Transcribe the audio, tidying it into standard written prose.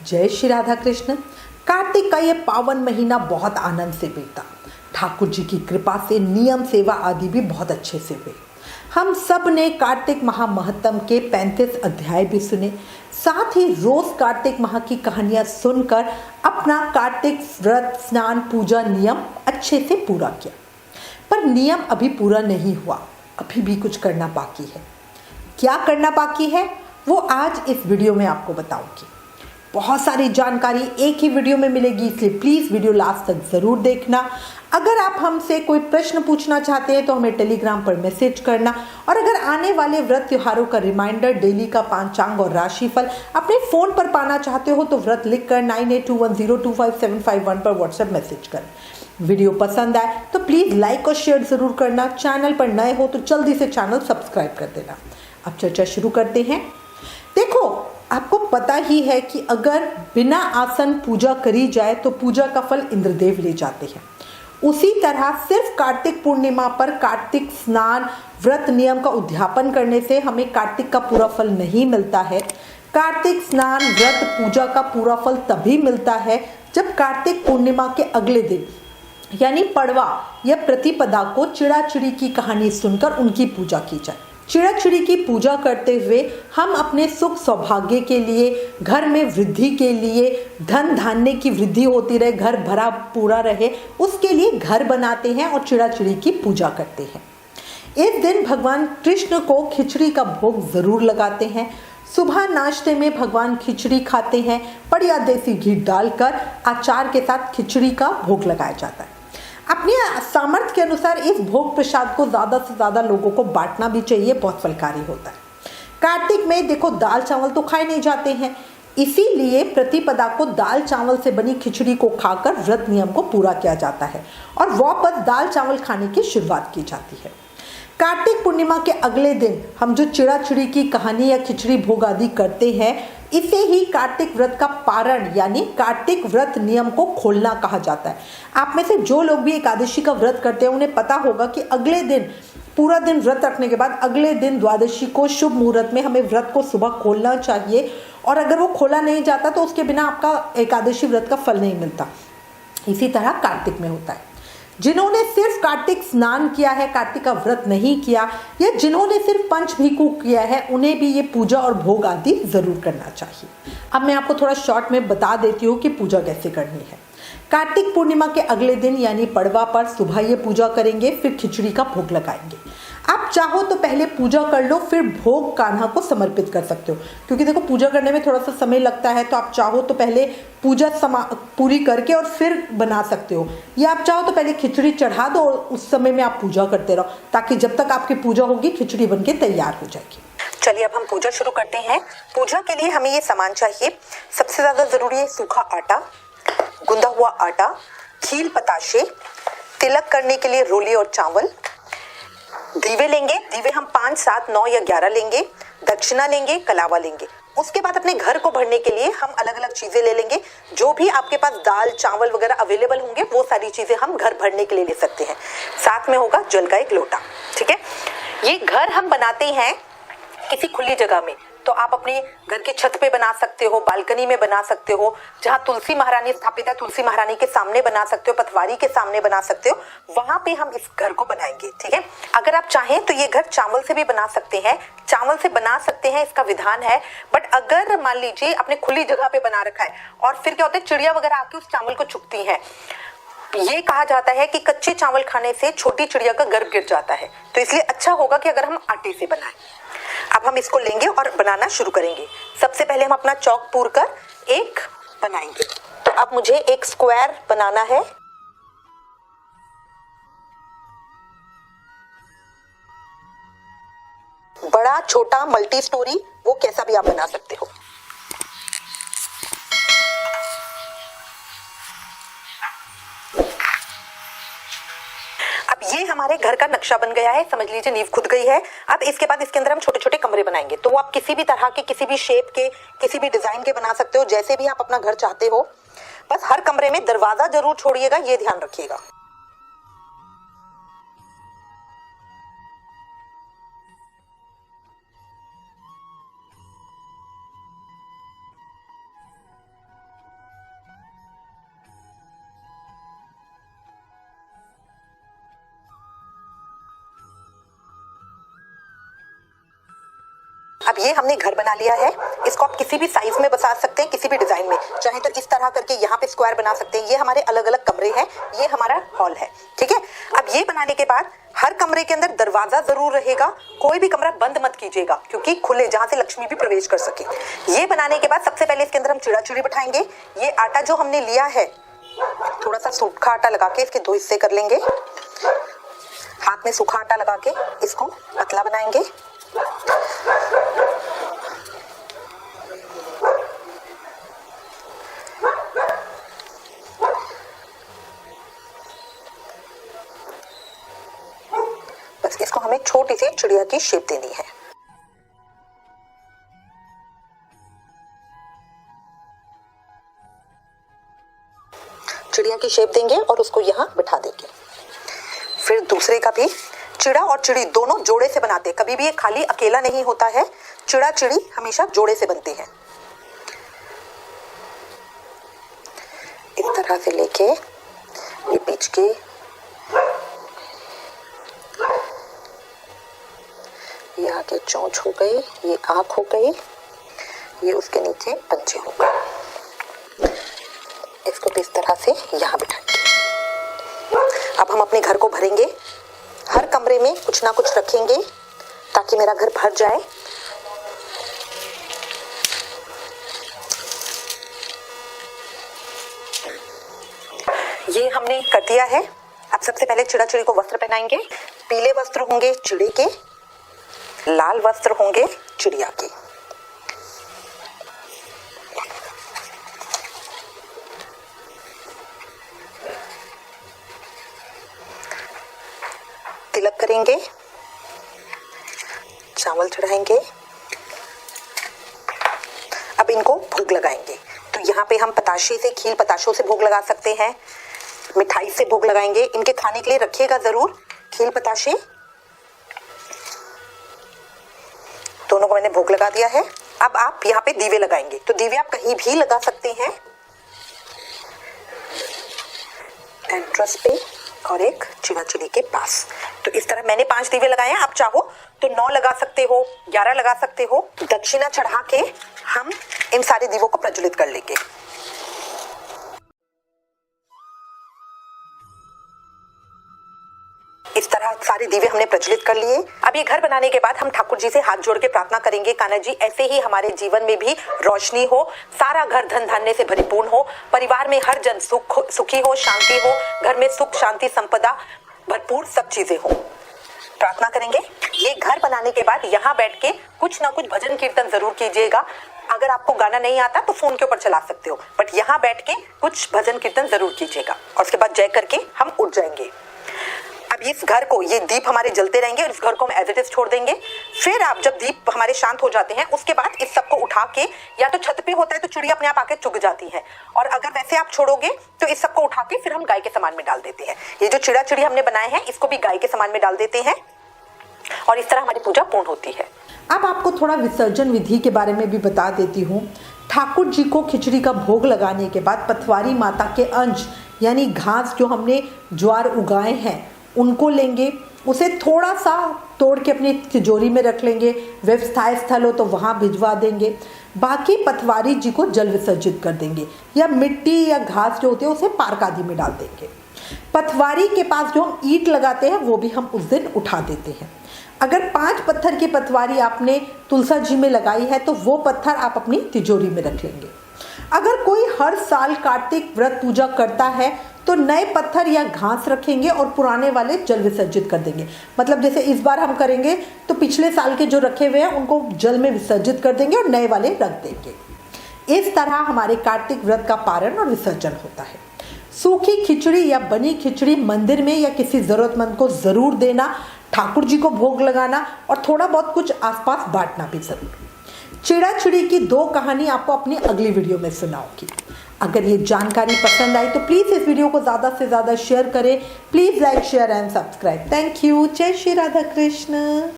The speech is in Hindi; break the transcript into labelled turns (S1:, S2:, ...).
S1: जय श्री राधा कृष्ण। कार्तिक का ये पावन महीना बहुत आनंद से बीता। ठाकुर जी की कृपा से नियम सेवा आदि भी बहुत अच्छे से हुए। हम सब ने कार्तिक महामहत्म के 35 अध्याय भी सुने। साथ ही रोज कार्तिक माह की कहानियां सुनकर अपना कार्तिक व्रत स्नान पूजा नियम अच्छे से पूरा किया। पर नियम अभी पूरा नहीं हुआ, अभी भी कुछ करना बाकी है। क्या करना बाकी है वो आज इस वीडियो में आपको बताऊंगी। बहुत सारी जानकारी एक ही वीडियो में मिलेगी, इसलिए प्लीज वीडियो लास्ट तक जरूर देखना। अगर आप हमसे कोई प्रश्न पूछना चाहते हैं तो हमें टेलीग्राम पर मैसेज करना। और अगर आने वाले व्रत त्योहारों का रिमाइंडर, डेली का पांचांग और राशिफल अपने फोन पर पाना चाहते हो तो व्रत लिखकर 9821025751 पर व्हाट्सएप मैसेज करें। वीडियो पसंद आए तो प्लीज लाइक और शेयर जरूर करना। चैनल पर नए हो तो जल्दी से चैनल सब्सक्राइब कर देना। अब चर्चा शुरू करते हैं। देखो, आपको पता ही है कि अगर बिना आसन पूजा करी जाए तो पूजा का फल इंद्रदेव ले जाते हैं। उसी तरह सिर्फ कार्तिक पूर्णिमा पर कार्तिक स्नान व्रत नियम का उद्यापन करने से हमें कार्तिक का पूरा फल नहीं मिलता है। कार्तिक स्नान व्रत पूजा का पूरा फल तभी मिलता है जब कार्तिक पूर्णिमा के अगले दिन यानी पड़वा या प्रतिपदा को चिड़ा चिड़ी की कहानी सुनकर उनकी पूजा की जाए। चिड़ा चिड़ी की पूजा करते हुए हम अपने सुख सौभाग्य के लिए, घर में वृद्धि के लिए, धन धान्य की वृद्धि होती रहे, घर भरा पूरा रहे, उसके लिए घर बनाते हैं और चिड़ा चिड़ी की पूजा करते हैं। इस दिन भगवान कृष्ण को खिचड़ी का भोग जरूर लगाते हैं। सुबह नाश्ते में भगवान खिचड़ी खाते हैं। बढ़िया देसी घी डालकर अचार के साथ खिचड़ी का भोग लगाया जाता है। अपने सामर्थ्य के अनुसार इस भोग प्रसाद को ज़्यादा से ज़्यादा लोगों को बांटना भी चाहिए, बहुत फलकारी होता है। कार्तिक में देखो, दाल चावल तो खाए नहीं जाते हैं, इसीलिए प्रतिपदा को दाल चावल से बनी खिचड़ी को खाकर व्रत नियम को पूरा किया जाता है और वापस दाल चावल खाने की शुरुआत की जाती है। कार्तिक पूर्णिमा के अगले दिन हम जो चिड़ा चिड़ी की कहानी या खिचड़ी भोग आदि करते हैं, इसे ही कार्तिक व्रत का पारण यानी कार्तिक व्रत नियम को खोलना कहा जाता है। आप में से जो लोग भी एकादशी का व्रत करते हैं उन्हें पता होगा कि अगले दिन पूरा दिन व्रत रखने के बाद अगले दिन द्वादशी को शुभ मुहूर्त में हमें व्रत को सुबह खोलना चाहिए। और अगर वो खोला नहीं जाता तो उसके बिना आपका एकादशी व्रत का फल नहीं मिलता। इसी तरह कार्तिक में होता है। जिन्होंने सिर्फ कार्तिक स्नान किया है, कार्तिक का व्रत नहीं किया, या जिन्होंने सिर्फ पंचभीकु किया है, उन्हें भी ये पूजा और भोग आदि जरूर करना चाहिए। अब मैं आपको थोड़ा शॉर्ट में बता देती हूँ कि पूजा कैसे करनी है। कार्तिक पूर्णिमा के अगले दिन यानी पड़वा पर सुबह ये पूजा करेंगे, फिर खिचड़ी का भोग लगाएंगे। आप चाहो तो पहले पूजा कर लो, फिर भोग कान्हा को समर्पित कर सकते हो, क्योंकि देखो पूजा करने में थोड़ा सा समय लगता है। तो आप चाहो तो पहले पूजा पूरी करके और फिर बना सकते हो, या आप चाहो तो पहले खिचड़ी चढ़ा दो और उस समय में आप पूजा करते रहो, ताकि जब तक आपकी पूजा होगी खिचड़ी बनके तैयार हो जाएगी। चलिए अब हम पूजा शुरू करते हैं। पूजा के लिए हमें ये सामान चाहिए। सबसे ज्यादा जरूरी है सूखा आटा, गूंदा हुआ आटा, खील पताशे, तिलक करने के लिए रोली और चावल, दीवे लेंगे। दीवे हम 5, 7, 9 या 11 लेंगे। दक्षिणा लेंगे, कलावा लेंगे। उसके बाद अपने घर को भरने के लिए हम अलग अलग चीजें ले लेंगे। जो भी आपके पास दाल चावल वगैरह अवेलेबल होंगे वो सारी चीजें हम घर भरने के लिए ले सकते हैं। साथ में होगा जल का एक लोटा। ठीक है, ये घर हम बनाते हैं किसी खुली जगह में, तो आप अपने घर के छत पे बना सकते हो, बालकनी में बना सकते हो, जहाँ तुलसी महारानी स्थापित है तुलसी महारानी के सामने बना सकते हो, पथवारी के सामने बना सकते हो, वहां पे हम इस घर को बनाएंगे। ठीक है, अगर आप चाहें तो ये घर चावल से भी बना सकते हैं, चावल से बना सकते हैं, इसका विधान है। बट अगर मान लीजिए आपने खुली जगह पे बना रखा है और फिर क्या होता है, चिड़िया वगैरह आके उस चावल को चुगती है। ये कहा जाता है कि कच्चे चावल खाने से छोटी चिड़िया का गर्भ गिर जाता है, तो इसलिए अच्छा होगा कि अगर हम आटे से बनाएं। अब हम इसको लेंगे और बनाना शुरू करेंगे। सबसे पहले हम अपना चौक पूर कर एक बनाएंगे। तो अब मुझे एक स्क्वायर बनाना है। बड़ा छोटा मल्टी स्टोरी, वो कैसा भी आप बना सकते हो। अब ये हमारे घर का नक्शा बन गया है, समझ लीजिए नींव खुद गई है। अब इसके बाद इसके अंदर हम छोटे छोटे कमरे बनाएंगे। तो वो आप किसी भी तरह के, किसी भी शेप के, किसी भी डिजाइन के बना सकते हो, जैसे भी आप अपना घर चाहते हो। बस हर कमरे में दरवाजा जरूर छोड़िएगा, ये ध्यान रखिएगा। अब ये हमने घर बना लिया है। इसको आप किसी भी साइज में बसा सकते हैं, किसी भी डिजाइन में, चाहे तो इस तरह करके यहाँ पे स्क्वायर बना सकते हैं। ये हमारे अलग अलग कमरे हैं, ये हमारा हॉल है, ठीक है। अब ये बनाने के बाद हर कमरे के अंदर दरवाजा जरूर रहेगा, कोई भी कमरा बंद मत कीजिएगा, क्योंकि खुले जहां से लक्ष्मी भी प्रवेश कर सके। ये बनाने के बाद सबसे पहले इसके अंदर हम चिड़ा चिड़ी बिठाएंगे। ये आटा जो हमने लिया है, थोड़ा सा सूखा आटा लगा के इसके 2 हिस्से कर लेंगे। हाथ में सूखा आटा लगा के इसको पतला बनाएंगे। बस इसको हमें छोटी सी चिड़िया की शेप देनी है। चिड़िया की शेप देंगे और उसको यहाँ बिठा देंगे। फिर दूसरे का भी चिड़ा और चिड़ी दोनों जोड़े से बनाते हैं, कभी भी ये खाली अकेला नहीं होता है। चिड़ा चिड़ी हमेशा जोड़े से बनते हैं। इस तरह से लेके ये बीच के ये आगे चोंच हो गई, ये आँख हो गई, ये उसके नीचे पंजे हो गए। इसको भी इस तरह से यहाँ बिठाएंगे। अब हम अपने घर को भरेंगे। हर कमरे में कुछ ना कुछ रखेंगे ताकि मेरा घर भर जाए। ये हमने कर दिया है। अब सबसे पहले चिड़ा चिड़ी को वस्त्र पहनाएंगे। पीले वस्त्र होंगे चिड़ी के, लाल वस्त्र होंगे चिड़िया के। तिलक करेंगे, चावल चढ़ाएंगे। अब इनको भोग लगाएंगे। तो यहाँ पे हम पताशे से, खील पताशों से भोग लगा सकते हैं, मिठाई से भोग लगाएंगे। इनके खाने के लिए रखिएगा जरूर खील पताशे। दोनों को मैंने भोग लगा दिया है। अब आप यहाँ पे दीवे लगाएंगे। तो दीवे आप कहीं भी लगा सकते हैं, एंट्रेंस पे और एक चिड़ा चिड़ी के पास। तो इस तरह मैंने 5 दीवे लगाए हैं। आप चाहो तो 9 लगा सकते हो, 11 लगा सकते हो। दक्षिणा चढ़ा के हम इन सारे दीवों को प्रज्वलित कर लेंगे। इस तरह सारे दीवे हमने प्रज्वलित कर लिए। अब ये घर बनाने के बाद हम ठाकुर जी से हाथ जोड़ के प्रार्थना करेंगे, कान्हा जी ऐसे ही हमारे जीवन में भी रोशनी हो, सारा घर धन धान्य से भरपूर हो, परिवार में हर जन सुखी हो, शांति हो, घर में सुख शांति संपदा भरपूर सब चीजें हो। प्रार्थना करेंगे। ये घर बनाने के बाद यहाँ बैठ के कुछ ना कुछ भजन कीर्तन जरूर कीजिएगा। अगर आपको गाना नहीं आता तो फोन के ऊपर चला सकते हो, बट यहाँ बैठ के कुछ भजन कीर्तन जरूर कीजिएगा। और उसके बाद जय करके हम उठ जाएंगे। अब इस घर को, ये दीप हमारे जलते रहेंगे और इस घर को हम एज इट इज छोड़ देंगे। फिर आप जब दीप हमारे शांत हो जाते हैं, उसके बाद इस सब को उठा के, या तो छत पे होता है तो चिड़िया अपने आप आके चुग जाती है, और अगर वैसे आप छोड़ोगे तो इस सब को उठा के फिर हम गाय के सामान में डाल देते हैं। ये जो चिड़ा चिड़ी हमने बनाए हैं इसको भी गाय के सामान में डाल देते हैं और इस तरह हमारी पूजा पूर्ण होती है। अब आपको थोड़ा विसर्जन विधि के बारे में भी बता देती हूँ। ठाकुर जी को खिचड़ी का भोग लगाने के बाद पथवारी माता के अंश यानी घास जो हमने ज्वार उगाए हैं उनको लेंगे, उसे थोड़ा सा तोड़ के अपनी तिजोरी में रख लेंगे, व्यवसाय स्थल हो तो वहाँ भिजवा देंगे। बाकी पथवारी जी को जल विसर्जित कर देंगे, या मिट्टी या घास जो होती है उसे पार्क आदि में डाल देंगे। पथवारी के पास जो हम ईंट लगाते हैं वो भी हम उस दिन उठा देते हैं। अगर 5 पत्थर की पथवारी आपने तुलसा जी में लगाई है तो वो पत्थर आप अपनी तिजोरी में रख लेंगे। अगर कोई हर साल कार्तिक व्रत पूजा करता है तो नए पत्थर या घास रखेंगे और पुराने वाले जल विसर्जित कर देंगे। मतलब जैसे इस बार हम करेंगे तो पिछले साल के जो रखे हुए हैं उनको जल में विसर्जित कर देंगे और नए वाले रख देंगे। इस तरह हमारे कार्तिक व्रत का पारण और विसर्जन होता है। सूखी खिचड़ी या बनी खिचड़ी मंदिर में या किसी जरूरतमंद को जरूर देना, ठाकुर जी को भोग लगाना और थोड़ा बहुत कुछ आसपास बांटना भी जरूर। चिड़ा चिड़ी की 2 कहानी आपको अपनी अगली वीडियो में सुनाऊंगी। अगर ये जानकारी पसंद आई तो प्लीज़ इस वीडियो को ज़्यादा से ज़्यादा शेयर करें। Please like share and subscribe. Thank you. जय श्री राधा कृष्ण।